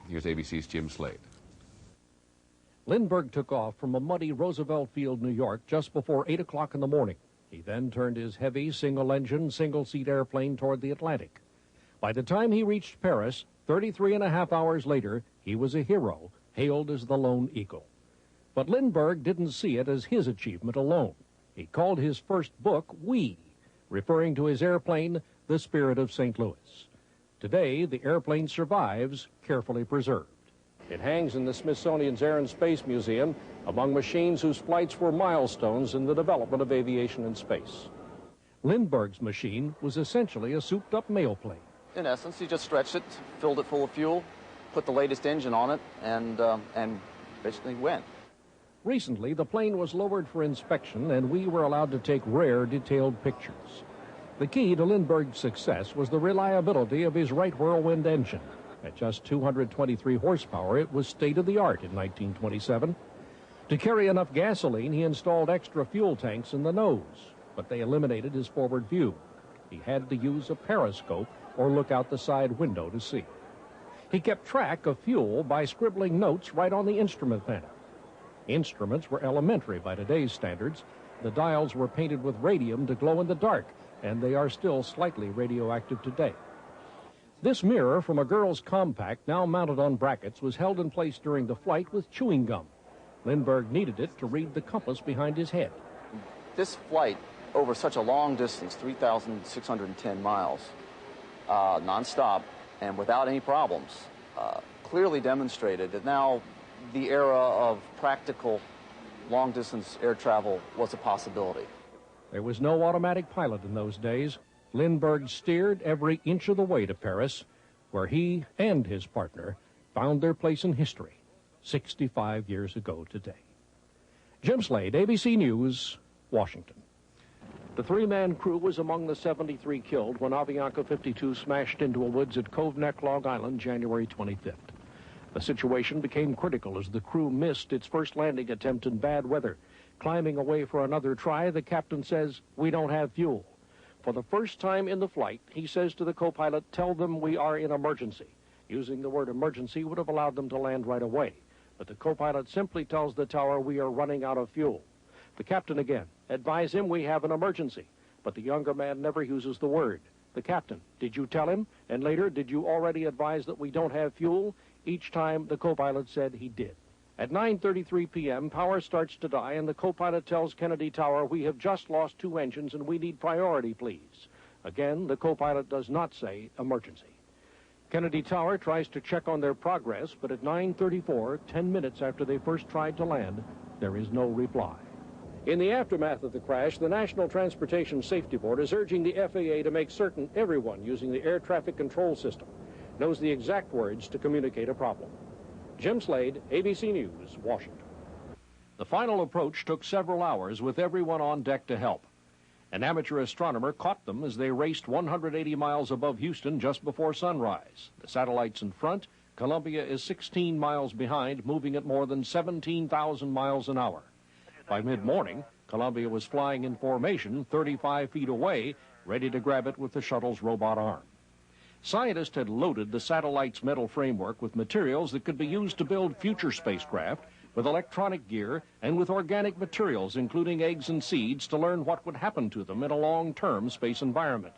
Here's ABC's Jim Slade. Lindbergh took off from a muddy Roosevelt Field, New York, just before 8 o'clock in the morning. He then turned his heavy, single-engine, single-seat airplane toward the Atlantic. By the time he reached Paris, 33.5 hours later, he was a hero, hailed as the Lone Eagle. But Lindbergh didn't see it as his achievement alone. He called his first book We, referring to his airplane, the Spirit of St. Louis. Today, the airplane survives, carefully preserved. It hangs in the Smithsonian's Air and Space Museum among machines whose flights were milestones in the development of aviation and space. Lindbergh's machine was essentially a souped-up mail plane. In essence, he just stretched it, filled it full of fuel, put the latest engine on it, and basically went. Recently, the plane was lowered for inspection, and we were allowed to take rare, detailed pictures. The key to Lindbergh's success was the reliability of his right whirlwind engine. At just 223 horsepower, it was state-of-the-art in 1927. To carry enough gasoline, he installed extra fuel tanks in the nose, but they eliminated his forward view. He had to use a periscope or look out the side window to see. He kept track of fuel by scribbling notes right on the instrument panel. Instruments were elementary by today's standards. The dials were painted with radium to glow in the dark, and they are still slightly radioactive today. This mirror from a girl's compact, now mounted on brackets, was held in place during the flight with chewing gum. Lindbergh needed it to read the compass behind his head. This flight over such a long distance, 3,610 miles, nonstop and without any problems, clearly demonstrated that now the era of practical long-distance air travel was a possibility. There was no automatic pilot in those days. Lindbergh steered every inch of the way to Paris, where he and his partner found their place in history 65 years ago today. Jim Slade, ABC News, Washington. The three-man crew was among the 73 killed when Aviation 52 smashed into a woods at Cove Neck, Long Island, January 25th. The situation became critical as the crew missed its first landing attempt in bad weather. Climbing away for another try, the captain says, "We don't have fuel." For the first time in the flight, he says to the co-pilot, "Tell them we are in emergency." Using the word emergency would have allowed them to land right away. But the co-pilot simply tells the tower, "We are running out of fuel." The captain again, "Advise him we have an emergency." But the younger man never uses the word. The captain, "Did you tell him?" And later, "Did you already advise that we don't have fuel?" Each time, the co-pilot said he did. At 9:33 p.m., power starts to die, and the co-pilot tells Kennedy Tower, "We have just lost 2 engines, and we need priority, please." Again, the co-pilot does not say emergency. Kennedy Tower tries to check on their progress, but at 9:34, 10 minutes after they first tried to land, there is no reply. In the aftermath of the crash, the National Transportation Safety Board is urging the FAA to make certain everyone using the air traffic control system knows the exact words to communicate a problem. Jim Slade, ABC News, Washington. The final approach took several hours with everyone on deck to help. An amateur astronomer caught them as they raced 180 miles above Houston just before sunrise. The satellites in front, Columbia is 16 miles behind, moving at more than 17,000 miles an hour. By mid-morning, Columbia was flying in formation 35 feet away, ready to grab it with the shuttle's robot arm. Scientists had loaded the satellite's metal framework with materials that could be used to build future spacecraft, with electronic gear and with organic materials, including eggs and seeds, to learn what would happen to them in a long-term space environment.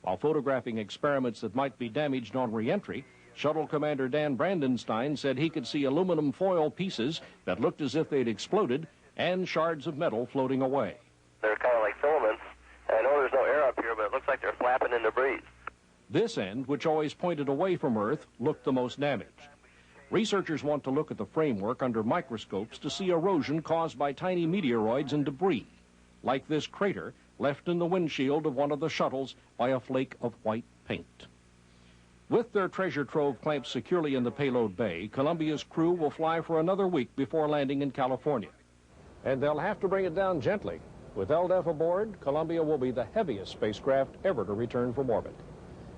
While photographing experiments that might be damaged on re-entry, Shuttle Commander Dan Brandenstein said he could see aluminum foil pieces that looked as if they'd exploded and shards of metal floating away. They're kind of like filaments. I know there's no air up here, but it looks like they're flapping in the breeze. This end, which always pointed away from Earth, looked the most damaged. Researchers want to look at the framework under microscopes to see erosion caused by tiny meteoroids and debris, like this crater left in the windshield of one of the shuttles by a flake of white paint. With their treasure trove clamped securely in the payload bay, Columbia's crew will fly for another week before landing in California. And they'll have to bring it down gently. With LDEF aboard, Columbia will be the heaviest spacecraft ever to return from orbit.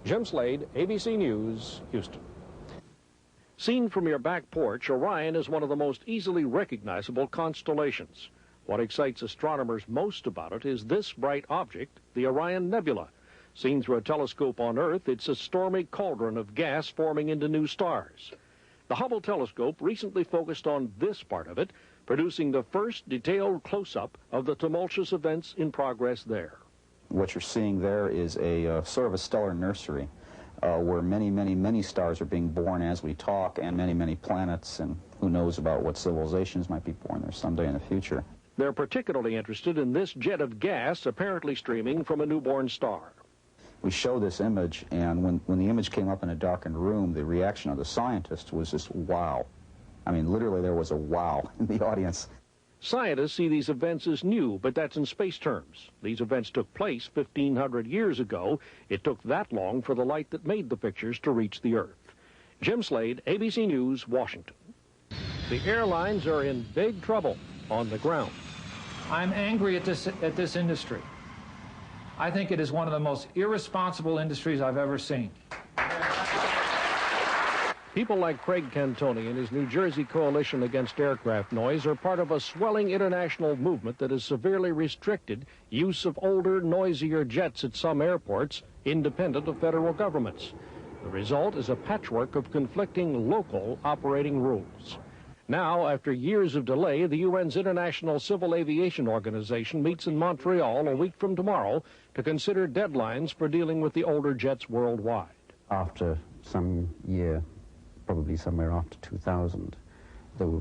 Jim Slade, ABC News, Houston. Seen from your back porch, Orion is one of the most easily recognizable constellations. What excites astronomers most about it is this bright object, the Orion Nebula. Seen through a telescope on Earth, it's a stormy cauldron of gas forming into new stars. The Hubble telescope recently focused on this part of it, producing the first detailed close-up of the tumultuous events in progress there. What you're seeing there is a sort of a stellar nursery where many stars are being born as we talk, and many planets, and who knows about what civilizations might be born there someday in the future. They're particularly interested in this jet of gas apparently streaming from a newborn star. We show this image, and when the image came up in a darkened room, the reaction of the scientists was just wow. I mean, literally there was a wow in the audience. Scientists see these events as new, but that's in space terms. These events took place 1,500 years ago. It took that long for the light that made the pictures to reach the Earth. Jim Slade, ABC News, Washington. The airlines are in big trouble on the ground. I'm angry at this industry. I think it is one of the most irresponsible industries I've ever seen. People like Craig Cantoni and his New Jersey Coalition Against Aircraft Noise are part of a swelling international movement that has severely restricted use of older, noisier jets at some airports, independent of federal governments. The result is a patchwork of conflicting local operating rules. Now, after years of delay, the UN's International Civil Aviation Organization meets in Montreal a week from tomorrow to consider deadlines for dealing with the older jets worldwide. After some year, probably somewhere after 2000, there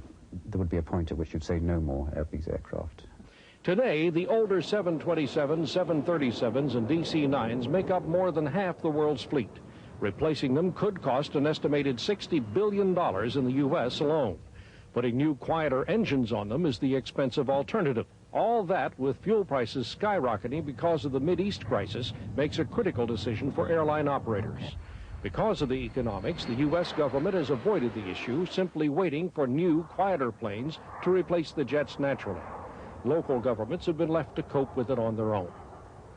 would be a point at which you'd say no more of these aircraft. Today, the older 727s, 737s, and DC-9s make up more than half the world's fleet. Replacing them could cost an estimated $60 billion in the U.S. alone. Putting new, quieter engines on them is the expensive alternative. All that, with fuel prices skyrocketing because of the Mideast crisis, makes a critical decision for airline operators. Because of the economics, the U.S. government has avoided the issue, simply waiting for new, quieter planes to replace the jets naturally. Local governments have been left to cope with it on their own.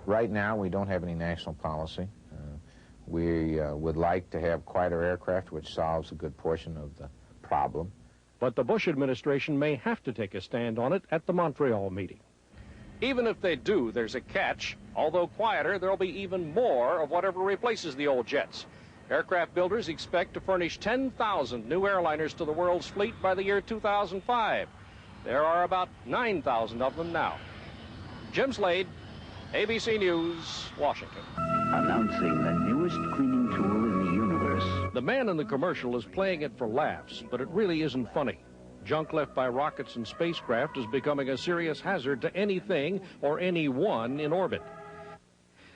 Right now, we don't have any national policy. We would like to have quieter aircraft, which solves a good portion of the problem. But the Bush administration may have to take a stand on it at the Montreal meeting. Even if they do, there's a catch. Although quieter, there'll be even more of whatever replaces the old jets. Aircraft builders expect to furnish 10,000 new airliners to the world's fleet by the year 2005. There are about 9,000 of them now. Jim Slade, ABC News, Washington. Announcing the newest cleaning tool in the universe. The man in the commercial is playing it for laughs, but it really isn't funny. Junk left by rockets and spacecraft is becoming a serious hazard to anything or anyone in orbit.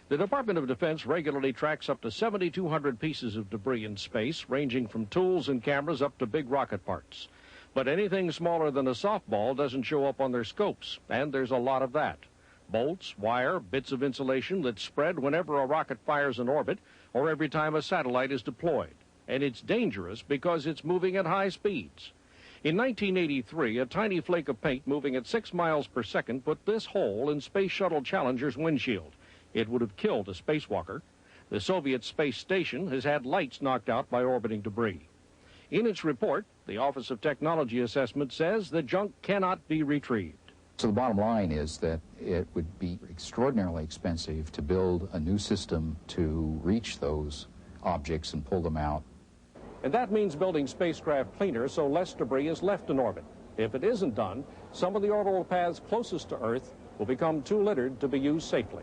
The Department of Defense regularly tracks up to 7,200 pieces of debris in space, ranging from tools and cameras up to big rocket parts. But anything smaller than a softball doesn't show up on their scopes, and there's a lot of that. Bolts, wire, bits of insulation that spread whenever a rocket fires in orbit or every time a satellite is deployed. And it's dangerous because it's moving at high speeds. In 1983, a tiny flake of paint moving at 6 miles per second put this hole in Space Shuttle Challenger's windshield. It would have killed a spacewalker. The Soviet space station has had lights knocked out by orbiting debris. In its report, the Office of Technology Assessment says the junk cannot be retrieved. So the bottom line is that it would be extraordinarily expensive to build a new system to reach those objects and pull them out. And that means building spacecraft cleaner so less debris is left in orbit. If it isn't done, some of the orbital paths closest to Earth will become too littered to be used safely.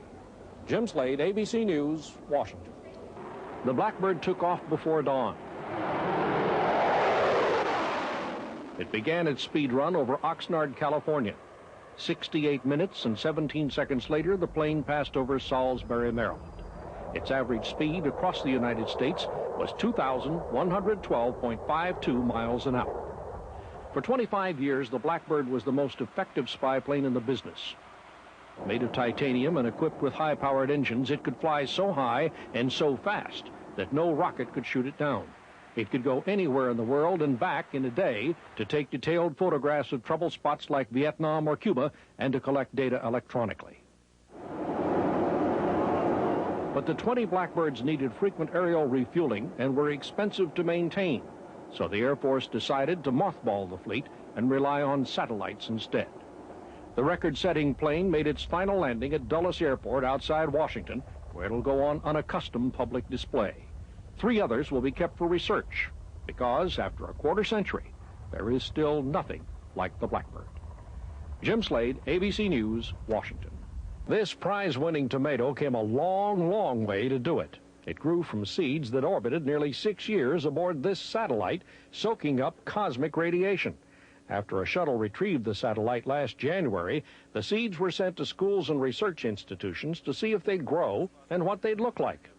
Jim Slade, ABC News, Washington. The Blackbird took off before dawn. It began its speed run over Oxnard, California. 68 minutes and 17 seconds later, the plane passed over Salisbury, Maryland. Its average speed across the United States was 2,112.52 miles an hour. For 25 years, the Blackbird was the most effective spy plane in the business. Made of titanium and equipped with high-powered engines, it could fly so high and so fast that no rocket could shoot it down. It could go anywhere in the world and back in a day to take detailed photographs of trouble spots like Vietnam or Cuba and to collect data electronically. But the 20 Blackbirds needed frequent aerial refueling and were expensive to maintain, so the Air Force decided to mothball the fleet and rely on satellites instead. The record-setting plane made its final landing at Dulles Airport outside Washington, where it'll go on unaccustomed public display. 3 others will be kept for research, because after a quarter century, there is still nothing like the Blackbird. Jim Slade, ABC News, Washington. This prize-winning tomato came a long, long way to do it. It grew from seeds that orbited nearly 6 years aboard this satellite, soaking up cosmic radiation. After a shuttle retrieved the satellite last January, the seeds were sent to schools and research institutions to see if they'd grow and what they'd look like.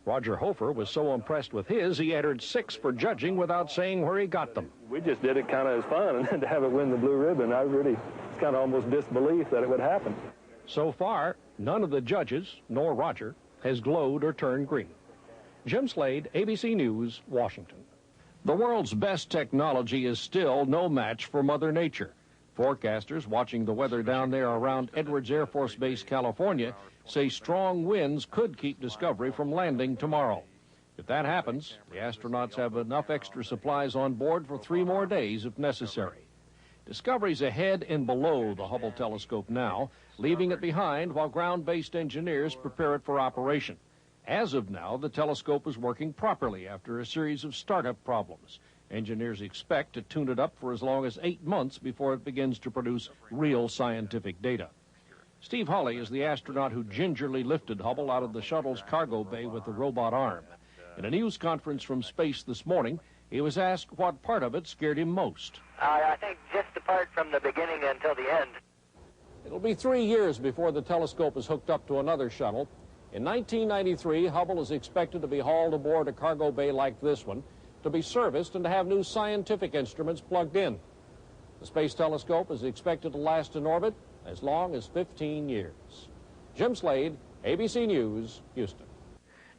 Roger Hofer was so impressed with his, he entered 6 for judging without saying where he got them. We just did it kind of as fun, and to have it win the blue ribbon, it's kind of almost disbelief that it would happen. So far, none of the judges, nor Roger, has glowed or turned green. Jim Slade, ABC News, Washington. The world's best technology is still no match for Mother Nature. Forecasters watching the weather down there around Edwards Air Force Base, California, say strong winds could keep Discovery from landing tomorrow. If that happens, the astronauts have enough extra supplies on board for 3 more days if necessary. Discovery's ahead and below the Hubble telescope now, leaving it behind while ground-based engineers prepare it for operation. As of now, the telescope is working properly after a series of startup problems. Engineers expect to tune it up for as long as 8 months before it begins to produce real scientific data. Steve Hawley is the astronaut who gingerly lifted Hubble out of the shuttle's cargo bay with the robot arm. In a news conference from space this morning, he was asked what part of it scared him most. I think just the part from the beginning until the end. It'll be 3 years before the telescope is hooked up to another shuttle. In 1993, Hubble is expected to be hauled aboard a cargo bay like this one, to be serviced and to have new scientific instruments plugged in. The space telescope is expected to last in orbit as long as 15 years. Jim Slade, ABC News, Houston.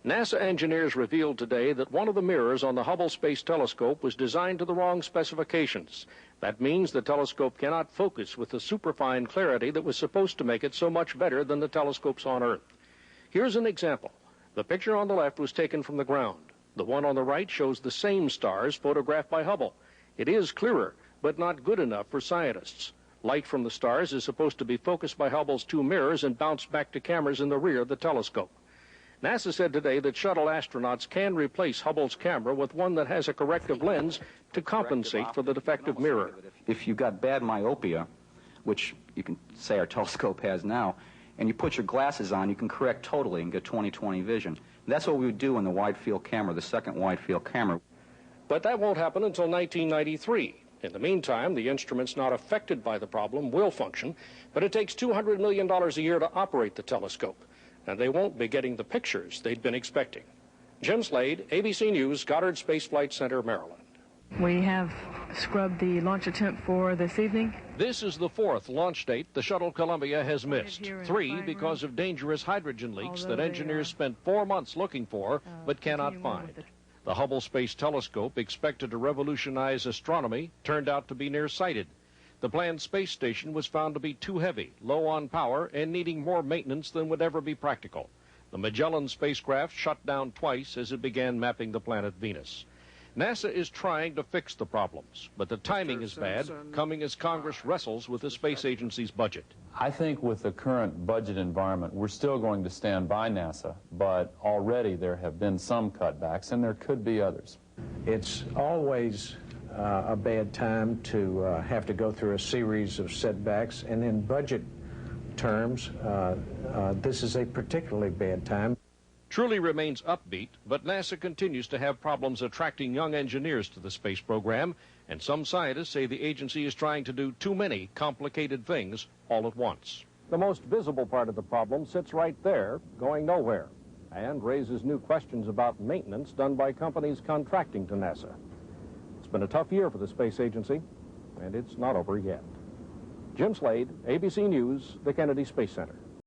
NASA engineers revealed today that one of the mirrors on the Hubble Space Telescope was designed to the wrong specifications. That means the telescope cannot focus with the superfine clarity that was supposed to make it so much better than the telescopes on Earth. Here's an example. The picture on the left was taken from the ground. The one on the right shows the same stars photographed by Hubble. It is clearer, but not good enough for scientists. Light from the stars is supposed to be focused by Hubble's 2 mirrors and bounced back to cameras in the rear of the telescope. NASA said today that shuttle astronauts can replace Hubble's camera with one that has a corrective lens to compensate for the defective mirror. If you've got bad myopia, which you can say our telescope has now, and you put your glasses on, you can correct totally and get 20/20 vision. That's what we would do in the wide field camera, the second wide field camera. But that won't happen until 1993. In the meantime, the instruments not affected by the problem will function, but it takes $200 million a year to operate the telescope, and they won't be getting the pictures they'd been expecting. Jim Slade, ABC News, Goddard Space Flight Center, Maryland. We have scrubbed the launch attempt for this evening. This is the 4th launch date the shuttle Columbia has missed. 3 because of dangerous hydrogen leaks that engineers spent 4 months looking for but cannot find. The Hubble Space Telescope, expected to revolutionize astronomy, turned out to be nearsighted. The planned space station was found to be too heavy, low on power, and needing more maintenance than would ever be practical. The Magellan spacecraft shut down twice as it began mapping the planet Venus. NASA is trying to fix the problems, but the timing is bad, coming as Congress wrestles with the space agency's budget. I think with the current budget environment, we're still going to stand by NASA, but already there have been some cutbacks, and there could be others. It's always a bad time to have to go through a series of setbacks, and in budget terms, this is a particularly bad time. Truly remains upbeat, but NASA continues to have problems attracting young engineers to the space program, and some scientists say the agency is trying to do too many complicated things all at once. The most visible part of the problem sits right there, going nowhere, and raises new questions about maintenance done by companies contracting to NASA. It's been a tough year for the space agency, and it's not over yet. Jim Slade, ABC News, the Kennedy Space Center.